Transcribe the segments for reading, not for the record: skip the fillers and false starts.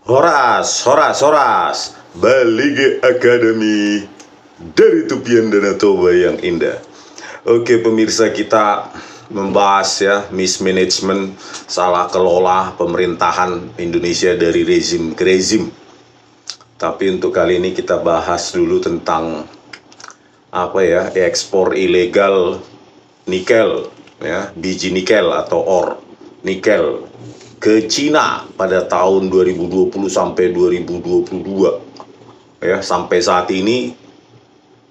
Horas, horas, horas, Balige Academy dari Tupian Danau Toba yang indah. Oke pemirsa, kita membahas ya mismanagement, salah kelola pemerintahan Indonesia dari rezim ke rezim. Tapi untuk kali ini kita bahas dulu tentang ekspor ilegal nikel ya, biji nikel atau ore nikel ke Cina pada tahun 2020 sampai 2022 ya. Sampai saat ini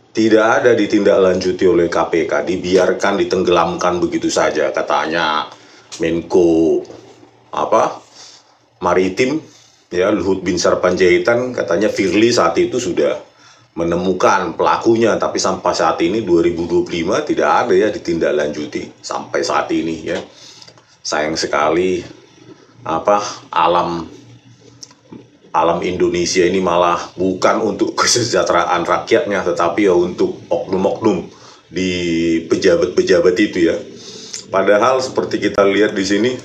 tidak ada ditindaklanjuti oleh KPK, dibiarkan ditenggelamkan begitu saja, katanya Menko Maritim ya, Luhut Binsar Panjaitan, katanya Firly saat itu sudah menemukan pelakunya, tapi sampai saat ini 2025 tidak ada ya ditindaklanjuti sampai saat ini ya. Sayang sekali, alam Indonesia ini malah bukan untuk kesejahteraan rakyatnya, tetapi ya untuk oknum-oknum di pejabat-pejabat itu ya. Padahal seperti kita lihat di sini,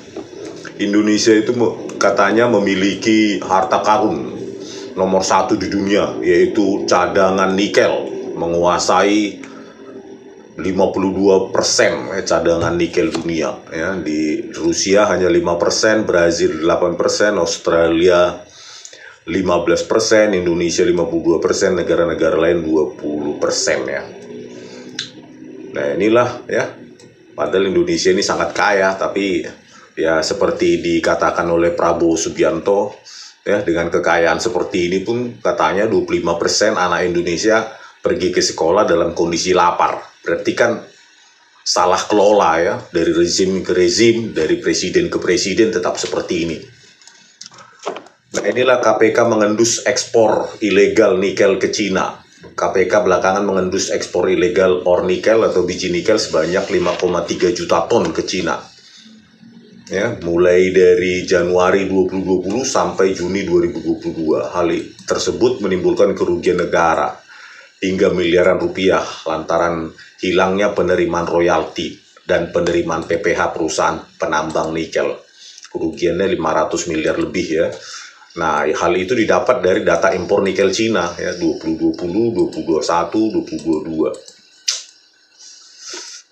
Indonesia itu katanya memiliki harta karun nomor 1 di dunia, yaitu cadangan nikel, menguasai 52% cadangan nikel dunia ya. Di Rusia hanya 5%, Brazil 8%, Australia 15%, Indonesia 52%, negara-negara lain 20% ya. Nah inilah ya, padahal Indonesia ini sangat kaya, tapi ya seperti dikatakan oleh Prabowo Subianto ya, dengan kekayaan seperti ini pun katanya 25% anak Indonesia pergi ke sekolah dalam kondisi lapar. Berarti kan salah kelola ya, dari rezim ke rezim, dari presiden ke presiden tetap seperti ini. Nah inilah KPK mengendus ekspor ilegal nikel ke Cina. KPK belakangan mengendus ekspor ilegal ore nikel atau biji nikel sebanyak 5,3 juta ton ke Cina. Ya, mulai dari Januari 2020 sampai Juni 2022. Hal tersebut menimbulkan kerugian negara hingga miliaran rupiah lantaran hilangnya penerimaan royalti dan penerimaan PPh perusahaan penambang nikel. Kerugiannya 500 miliar lebih ya. Nah, hal itu didapat dari data impor nikel Cina ya, 2020, 2021, 2022.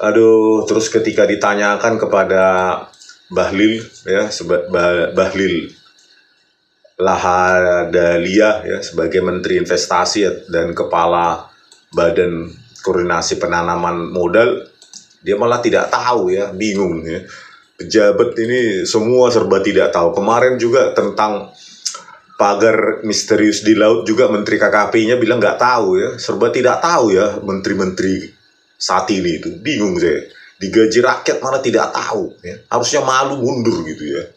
Aduh, terus ketika ditanyakan kepada Bahlil ya, Bahlil Lahadalia ya, sebagai Menteri Investasi dan Kepala Badan Koordinasi Penanaman Modal, dia malah tidak tahu ya, bingung ya. Pejabat ini semua serba tidak tahu. Kemarin juga tentang pagar misterius di laut juga Menteri KKP-nya bilang nggak tahu ya, serba tidak tahu ya menteri-menteri saat ini itu. Bingung saya, digaji rakyat malah tidak tahu ya. Harusnya malu mundur gitu ya.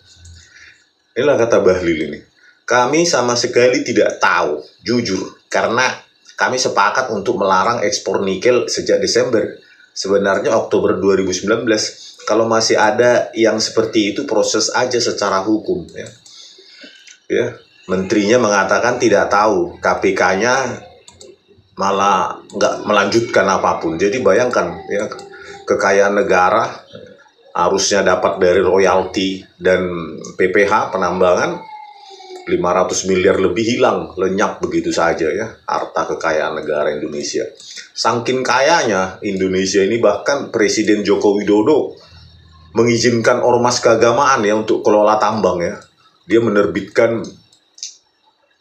Inilah kata Bahlil ini, kami sama sekali tidak tahu, jujur, karena kami sepakat untuk melarang ekspor nikel sejak Desember. Sebenarnya Oktober 2019, kalau masih ada yang seperti itu proses aja secara hukum ya. Ya, menterinya mengatakan tidak tahu, KPK-nya malah nggak melanjutkan apapun. Jadi bayangkan ya, kekayaan negara harusnya dapat dari royalti dan PPh penambangan 500 miliar lebih hilang, lenyap begitu saja ya, harta kekayaan negara Indonesia. Saking kayanya Indonesia ini, bahkan Presiden Joko Widodo mengizinkan ormas keagamaan ya untuk kelola tambang ya. Dia menerbitkan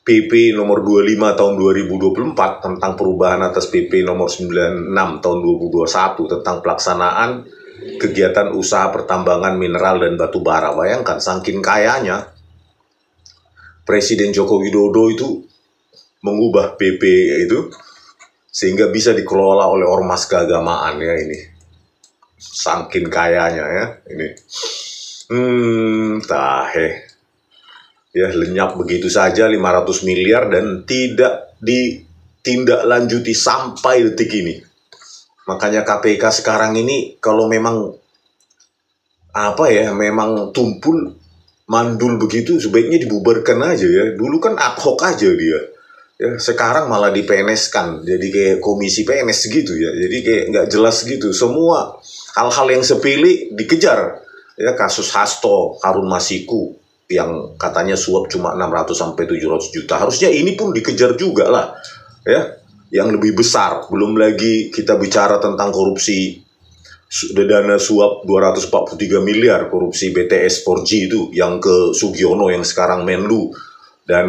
PP nomor 25 tahun 2024 tentang perubahan atas PP nomor 96 tahun 2021 tentang pelaksanaan kegiatan usaha pertambangan mineral dan batu bara. Bayangkan saking kayanya Presiden Joko Widodo itu mengubah PP itu sehingga bisa dikelola oleh ormas keagamaan ya ini. Saking kayanya ya ini. Ya, lenyap begitu saja 500 miliar dan tidak ditindaklanjuti sampai detik ini. Makanya KPK sekarang ini kalau memang memang tumpul mandul begitu, sebaiknya dibubarkan aja ya. Dulu kan ad hoc aja dia. Ya, sekarang malah di PNS-kan, jadi kayak komisi PNS gitu ya. Jadi kayak nggak jelas gitu. Semua hal-hal yang sepele dikejar. Ya, kasus Hasto, Harun Masiku, yang katanya suap cuma 600 sampai 700 juta. Harusnya ini pun dikejar juga lah, ya, yang lebih besar. Belum lagi kita bicara tentang korupsi dana suap 243 miliar korupsi BTS 4G itu yang ke Sugiono yang sekarang Menlu dan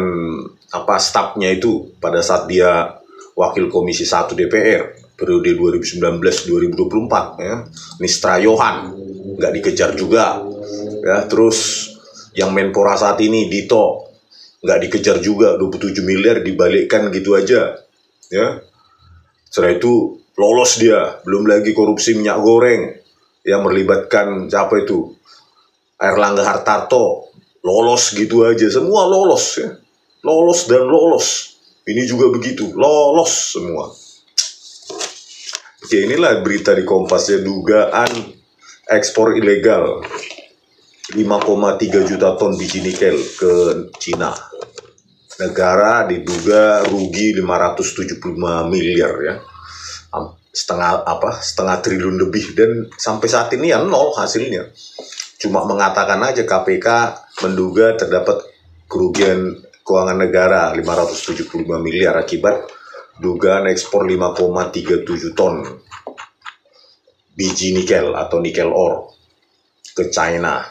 stafnya itu pada saat dia Wakil Komisi 1 DPR periode 2019-2024 ya. Nistra Yohan nggak dikejar juga ya. Terus yang Menpora saat ini Dito nggak dikejar juga, 27 miliar dibalikkan gitu aja ya. Setelah itu lolos dia. Belum lagi korupsi minyak goreng yang melibatkan siapa itu, Airlangga Hartarto, lolos gitu aja. Semua lolos ya, lolos dan lolos. Ini juga begitu, lolos semua. Oke, inilah berita di Kompas ya, dugaan ekspor ilegal 5,3 juta ton biji nikel ke Cina. Negara diduga rugi 575 miliar ya. Setengah triliun lebih, dan sampai saat ini ya nol hasilnya. Cuma mengatakan aja KPK menduga terdapat kerugian keuangan negara 575 miliar akibat dugaan ekspor 5,37 ton biji nikel atau nikel ore ke China.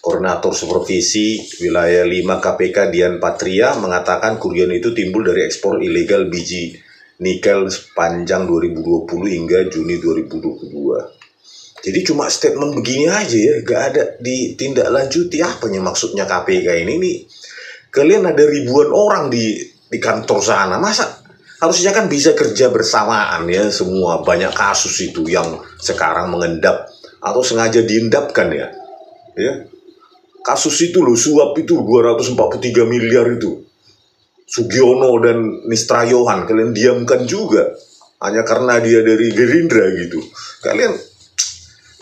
Koordinator Supervisi Wilayah 5 KPK Dian Patria mengatakan kerugian itu timbul dari ekspor ilegal biji nikel sepanjang 2020 hingga Juni 2022. Jadi cuma statement begini aja ya, gak ada ditindaklanjuti. Apanya maksudnya KPK ini nih? Kalian ada ribuan orang di kantor sana, masa harusnya kan bisa kerja bersamaan ya semua. Banyak kasus itu yang sekarang mengendap atau sengaja diendapkan ya. Kasus itu loh, suap itu 243 miliar itu. Sugiono dan Nistra Yohan, kalian diamkan juga. Hanya karena dia dari Gerindra gitu. Kalian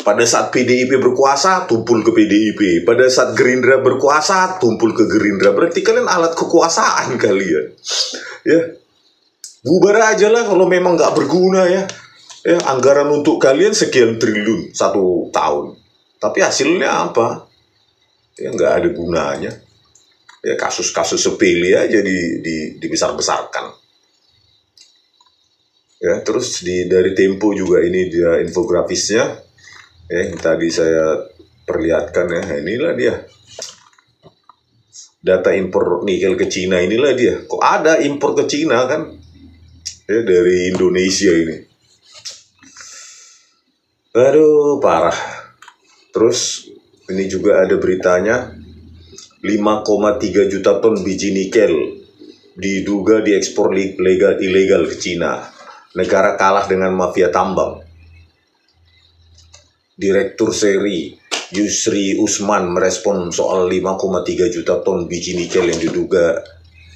pada saat PDIP berkuasa, tumpul ke PDIP. Pada saat Gerindra berkuasa, tumpul ke Gerindra. Berarti kalian alat kekuasaan kalian. Ya, bubar aja lah kalau memang nggak berguna ya. Anggaran untuk kalian sekian triliun 1 tahun. Tapi hasilnya apa? Ya nggak ada gunanya. Ya kasus-kasus sepele aja dibesar-besarkan. Ya, terus dari Tempo juga ini dia infografisnya. Yang tadi saya perlihatkan ya, inilah dia. Data impor nikel ke Cina, inilah dia. Kok ada impor ke Cina kan? Ya, dari Indonesia ini. Aduh, parah. Terus ini juga ada beritanya, 5,3 juta ton biji nikel diduga diekspor ilegal ke Cina. Negara kalah dengan mafia tambang. Direktur Seri Yusri Usman merespon soal 5,3 juta ton biji nikel yang diduga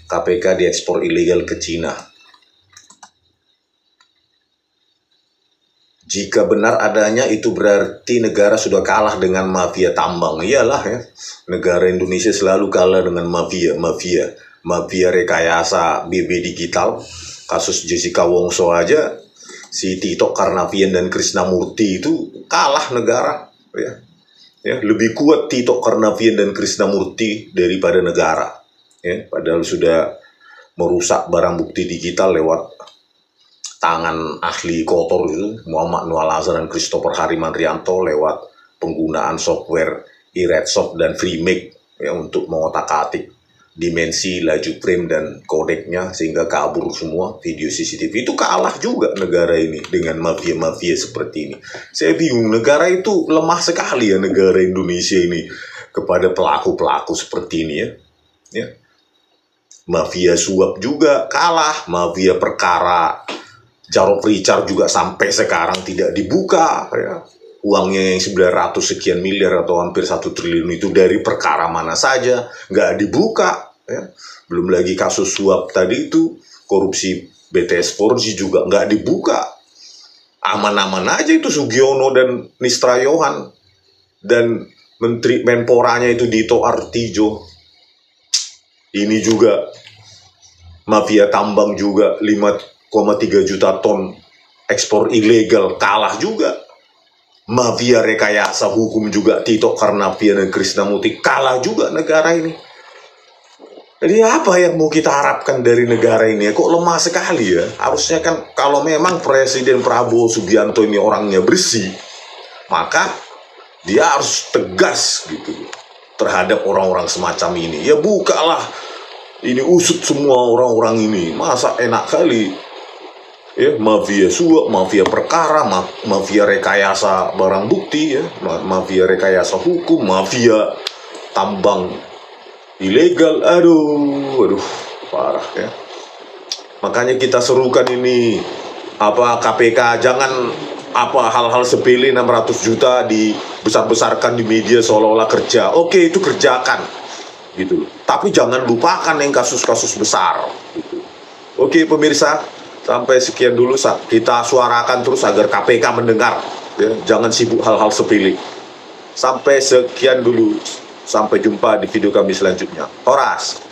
KPK diekspor ilegal ke Cina. Jika benar adanya, itu berarti negara sudah kalah dengan mafia tambang. Iyalah ya, negara Indonesia selalu kalah dengan mafia rekayasa BB digital. Kasus Jessica Wongso aja, si Tito Karnavian dan Krisnamurti itu kalah negara. Ya, lebih kuat Tito Karnavian dan Krisnamurti daripada negara. Ya, padahal sudah merusak barang bukti digital lewat tangan ahli kotor itu Muhammad Nual Azhar dan Christopher Harimanrianto lewat penggunaan software iRedsoft dan FreeMake ya, untuk mengotak-atik dimensi, laju frame dan kodeknya sehingga kabur semua video CCTV. Itu kalah juga negara ini dengan mafia-mafia seperti ini. Saya bingung, negara itu lemah sekali ya, negara Indonesia ini kepada pelaku-pelaku seperti ini ya. Mafia suap juga kalah, mafia perkara Jarod Richard juga sampai sekarang tidak dibuka ya. Uangnya yang 900 sekian miliar atau hampir 1 triliun itu dari perkara mana saja nggak dibuka ya. Belum lagi kasus suap tadi itu, korupsi BTS 4G juga nggak dibuka. Aman-aman aja itu Sugiono dan Nistra Yohan, dan Menteri Menporanya itu Dito Artijo. Ini juga mafia tambang juga 5,3 juta ton ekspor ilegal, kalah juga. mafia rekayasa hukum juga Tito Karnavian dan Krisnamurti kalah juga negara ini. Jadi apa yang mau kita harapkan dari negara ini? Kok lemah sekali ya? Harusnya kan kalau memang Presiden Prabowo Subianto ini orangnya bersih, maka dia harus tegas gitu terhadap orang-orang semacam ini. Ya bukalah, ini usut semua orang-orang ini. Masa enak kali ya, mafia suap, mafia perkara, mafia rekayasa barang bukti ya, mafia rekayasa hukum, mafia tambang ilegal. Aduh parah ya. Makanya kita serukan ini KPK jangan hal-hal sepele 600 juta dibesar-besarkan di media seolah-olah kerja. Oke, itu kerjakan gitu. Tapi jangan lupakan yang kasus-kasus besar gitu. Oke pemirsa, sampai sekian dulu, kita suarakan terus agar KPK mendengar ya. Jangan sibuk hal-hal sepele. Sampai sekian dulu. Sampai jumpa di video kami selanjutnya. Horas.